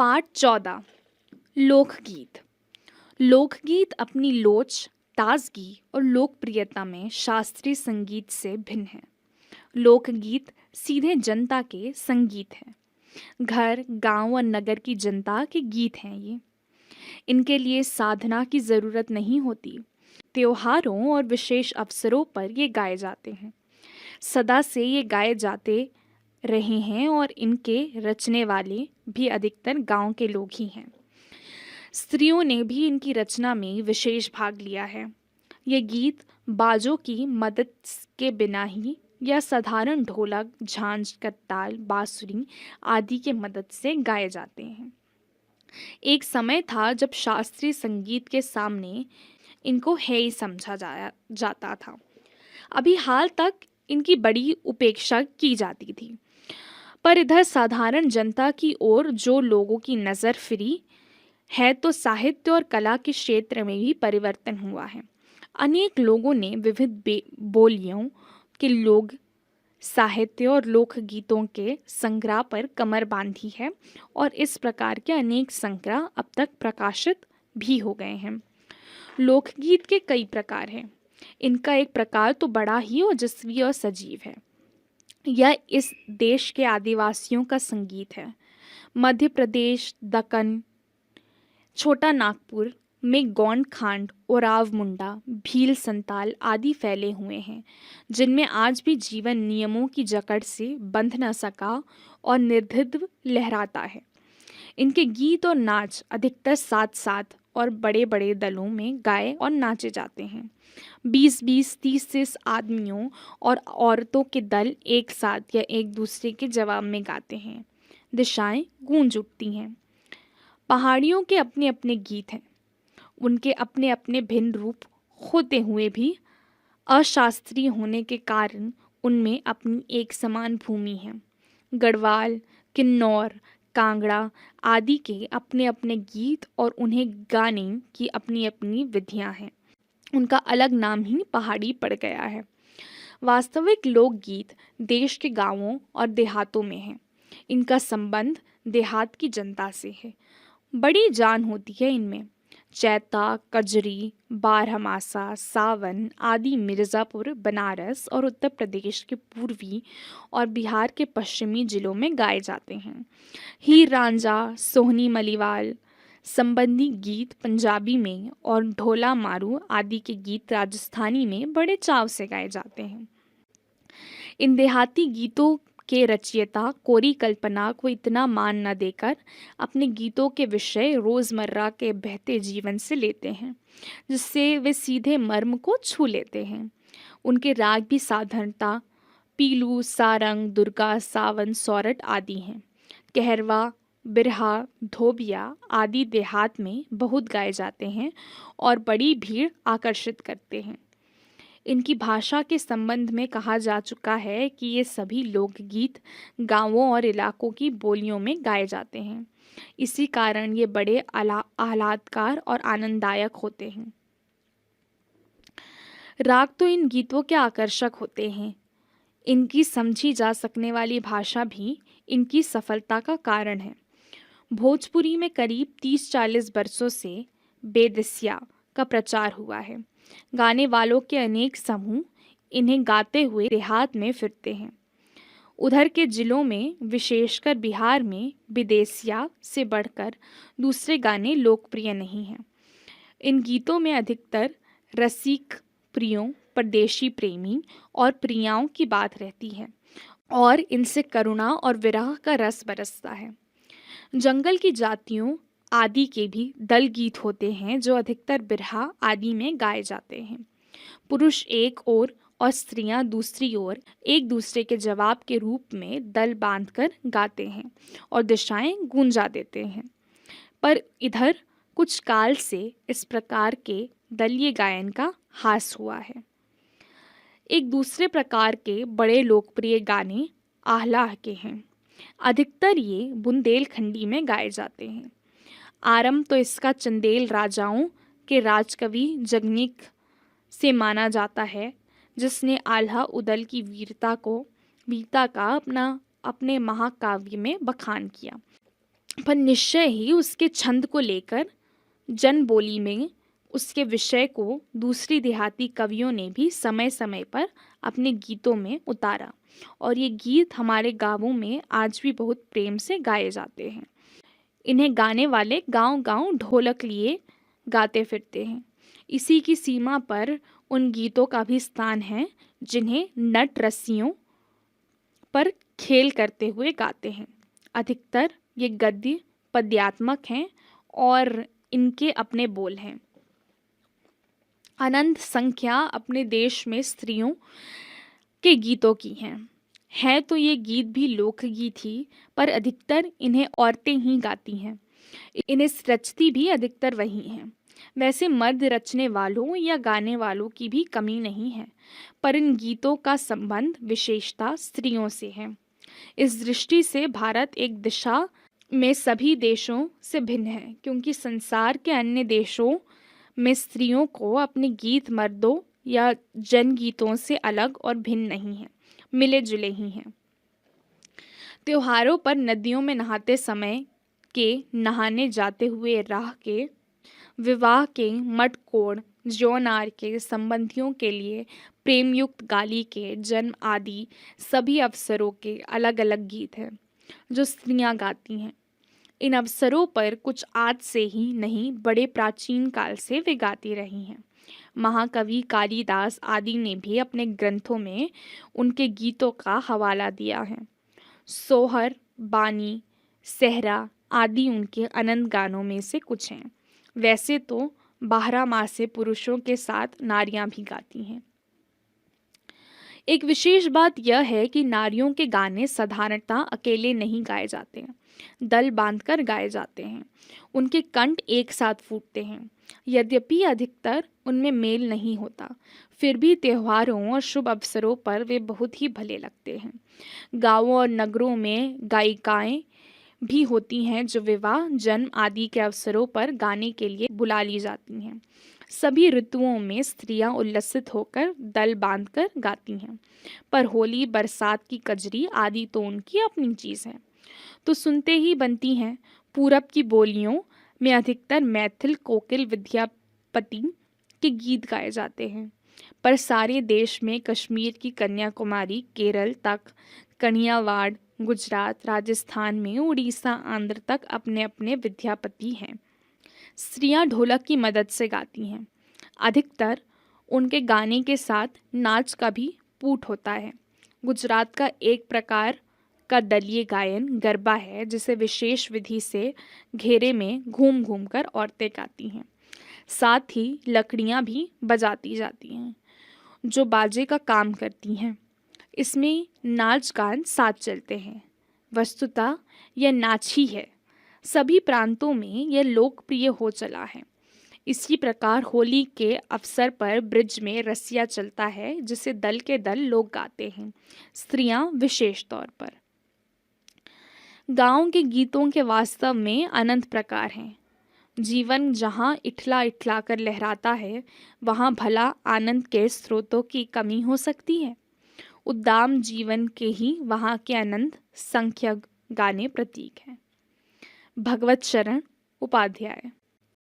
पाठ 14। लोकगीत। लोकगीत अपनी लोच, ताजगी और लोकप्रियता में शास्त्रीय संगीत से भिन्न है। लोकगीत सीधे जनता के संगीत हैं। घर, गांव और नगर की जनता के गीत हैं ये। इनके लिए साधना की जरूरत नहीं होती। त्योहारों और विशेष अवसरों पर ये गाए जाते हैं। सदा से ये गाए जाते रहे हैं और इनके रचने वाले भी अधिकतर गांव के लोग ही हैं। स्त्रियों ने भी इनकी रचना में विशेष भाग लिया है। ये गीत बाजों की मदद के बिना ही या साधारण ढोलक, झांझ, करताल, बांसुरी आदि के मदद से गाए जाते हैं। एक समय था जब शास्त्रीय संगीत के सामने इनको है ही समझा जाता था। अभी हाल तक इनकी बड़ी उपेक्षा की जाती थी, पर इधर साधारण जनता की ओर जो लोगों की नज़र फिरी है तो साहित्य और कला के क्षेत्र में भी परिवर्तन हुआ है। अनेक लोगों ने विविध बोलियों के लोक साहित्य और लोकगीतों के संग्रह पर कमर बांधी है और इस प्रकार के अनेक संग्रह अब तक प्रकाशित भी हो गए हैं। लोकगीत के कई प्रकार हैं। इनका एक प्रकार तो बड़ा ही ओजस्वी और सजीव है। यह इस देश के आदिवासियों का संगीत है। मध्य प्रदेश, दक्कन, छोटा नागपुर में गौंड खांड, ओराव मुंडा, भील संताल आदि फैले हुए हैं, जिनमें आज भी जीवन नियमों की जकड़ से बंध न सका और निर्भीक लहराता है। इनके गीत और नाच अधिकतर साथ साथ और बड़े बड़े दलों में गाए और नाचे जाते हैं। 20-20, 30-30 आदमियों और औरतों के दल एक साथ या एक दूसरे के जवाब में गाते हैं। दिशाएं गूंज उठती हैं। पहाड़ियों के अपने अपने गीत हैं। उनके अपने अपने भिन्न रूप होते हुए भी अशास्त्रीय होने के कारण उनमें अपनी एक समान भूमि है। गढ़वाल, किन्नौर, कांगड़ा आदि के अपने अपने गीत और उन्हें गाने की अपनी अपनी विधियां हैं। उनका अलग नाम ही पहाड़ी पड़ गया है। वास्तविक लोकगीत देश के गांवों और देहातों में है। इनका संबंध देहात की जनता से है। बड़ी जान होती है इनमें। चैता, कजरी, बारहमासा, सावन आदि मिर्ज़ापुर, बनारस और उत्तर प्रदेश के पूर्वी और बिहार के पश्चिमी जिलों में गाए जाते हैं। हीर रांझा, सोहनी मलीवाल संबंधी गीत पंजाबी में और ढोला मारू आदि के गीत राजस्थानी में बड़े चाव से गाए जाते हैं। इन देहाती गीतों के रचयिता कोरी कल्पना को इतना मान न देकर अपने गीतों के विषय रोजमर्रा के बहते जीवन से लेते हैं, जिससे वे सीधे मर्म को छू लेते हैं। उनके राग भी साधारणता पीलू, सारंग, दुर्गा, सावन, सौरठ आदि हैं। कहरवा, बिरहा, धोबिया आदि देहात में बहुत गाए जाते हैं और बड़ी भीड़ आकर्षित करते हैं। इनकी भाषा के संबंध में कहा जा चुका है कि ये सभी लोकगीत गांवों और इलाकों की बोलियों में गाए जाते हैं। इसी कारण ये बड़े आह्लादकार और आनंददायक होते हैं। राग तो इन गीतों के आकर्षक होते हैं। इनकी समझी जा सकने वाली भाषा भी इनकी सफलता का कारण है। भोजपुरी में करीब 30-40 वर्षों से बेदिसिया का प्रचार हुआ है। गाने वालों के अनेक समूह इन्हें गाते हुए देहात में फिरते हैं। उधर के जिलों में, विशेषकर बिहार में, विदेसिया से बढ़कर दूसरे गाने लोकप्रिय नहीं हैं। इन गीतों में अधिकतर रसिक, प्रियों, परदेशी प्रेमी और प्रियाओं की बात रहती है और इनसे करुणा और विरह का रस बरसता है। जंगल की जातियों आदि के भी दल गीत होते हैं जो अधिकतर बिरहा आदि में गाए जाते हैं। पुरुष एक ओर और स्त्रियां दूसरी ओर एक दूसरे के जवाब के रूप में दल बांधकर गाते हैं और दिशाएं गूंजा देते हैं। पर इधर कुछ काल से इस प्रकार के दलीय गायन का हास हुआ है। एक दूसरे प्रकार के बड़े लोकप्रिय गाने आह्लाह के हैं। अधिकतर ये बुंदेलखंडी में गाए जाते हैं। आरंभ तो इसका चंदेल राजाओं के राजकवि जगनीक से माना जाता है, जिसने आल्हा उदल की वीरता का अपने महाकाव्य में बखान किया। पर निश्चय ही उसके छंद को लेकर जन बोली में उसके विषय को दूसरी देहाती कवियों ने भी समय समय पर अपने गीतों में उतारा, और ये गीत हमारे गांवों में आज भी बहुत प्रेम से गाए जाते हैं। इन्हें गाने वाले गांव-गांव ढोलक लिए गाते फिरते हैं। इसी की सीमा पर उन गीतों का भी स्थान है जिन्हें नट रस्सियों पर खेल करते हुए गाते हैं। अधिकतर ये गद्य पद्यात्मक हैं और इनके अपने बोल हैं। अनंत संख्या अपने देश में स्त्रियों के गीतों की हैं तो ये गीत भी लोकगीत ही, पर अधिकतर इन्हें औरतें ही गाती हैं। इन्हें रचती भी अधिकतर वही हैं। वैसे मर्द रचने वालों या गाने वालों की भी कमी नहीं है, पर इन गीतों का संबंध विशेषता स्त्रियों से है। इस दृष्टि से भारत एक दिशा में सभी देशों से भिन्न है, क्योंकि संसार के अन्य देशों में स्त्रियों को अपने गीत मर्दों या जनगीतों से अलग और भिन्न नहीं है, मिले जुले ही हैं। त्योहारों पर नदियों में नहाते समय के, नहाने जाते हुए राह के, विवाह के, मटकोड़, जौनार के, संबंधियों के लिए प्रेमयुक्त गाली के, जन्म आदि सभी अवसरों के अलग अलग गीत हैं जो स्त्रियां गाती हैं। इन अवसरों पर कुछ आज से ही नहीं, बड़े प्राचीन काल से वे गाती रही हैं। महाकवि कालिदास आदि ने भी अपने ग्रंथों में उनके गीतों का हवाला दिया है। सोहर, बानी, सहरा आदि उनके अनंत गानों में से कुछ हैं। वैसे तो 12 माह से पुरुषों के साथ नारियां भी गाती हैं। एक विशेष बात यह है कि नारियों के गाने साधारणतः अकेले नहीं गाए जाते हैं, दल बांधकर गाए जाते हैं। उनके कंठ एक साथ फूटते हैं। यद्यपि अधिकतर उनमें मेल नहीं होता, फिर भी त्योहारों और शुभ अवसरों पर वे बहुत ही भले लगते हैं। गांवों और नगरों में गायिकाएं भी होती हैं जो विवाह, जन्म आदि के अवसरों पर गाने के लिए बुला ली जाती हैं। सभी ऋतुओं में स्त्रियां उल्लसित होकर दल बांधकर गाती हैं, पर होली, बरसात की कजरी आदि तो उनकी अपनी चीज़ है, तो सुनते ही बनती हैं। पूरब की बोलियों में अधिकतर मैथिल, कोकिल, विद्यापति के गीत गाए जाते हैं, पर सारे देश में कश्मीर की कन्याकुमारी, केरल तक, कन्यावाड़, गुजरात, राजस्थान में उड़ीसा, आंध्र तक अपने अपने विद्यापति हैं। स्त्रियां ढोलक की मदद से गाती हैं। अधिकतर उनके गाने के साथ नाच का भी पूट होता है। गुजरात का एक प्रकार का दलीय गायन गरबा है, जिसे विशेष विधि से घेरे में घूम घूम कर औरतें गाती हैं। साथ ही लकड़ियां भी बजाती जाती हैं जो बाजे का काम करती हैं। इसमें नाच गान साथ चलते हैं। वस्तुतः यह नाच ही है। सभी प्रांतों में यह लोकप्रिय हो चला है। इसी प्रकार होली के अवसर पर ब्रिज में रसिया चलता है, जिसे दल के दल लोग गाते हैं, स्त्रियां विशेष तौर पर। गांव के गीतों के वास्तव में अनंत प्रकार हैं। जीवन जहाँ इठला इठला कर लहराता है, वहाँ भला आनंद के स्रोतों की कमी हो सकती है। उद्दाम जीवन के ही वहाँ के अनंत संख्यक गाने प्रतीक हैं। भगवत शरण उपाध्याय।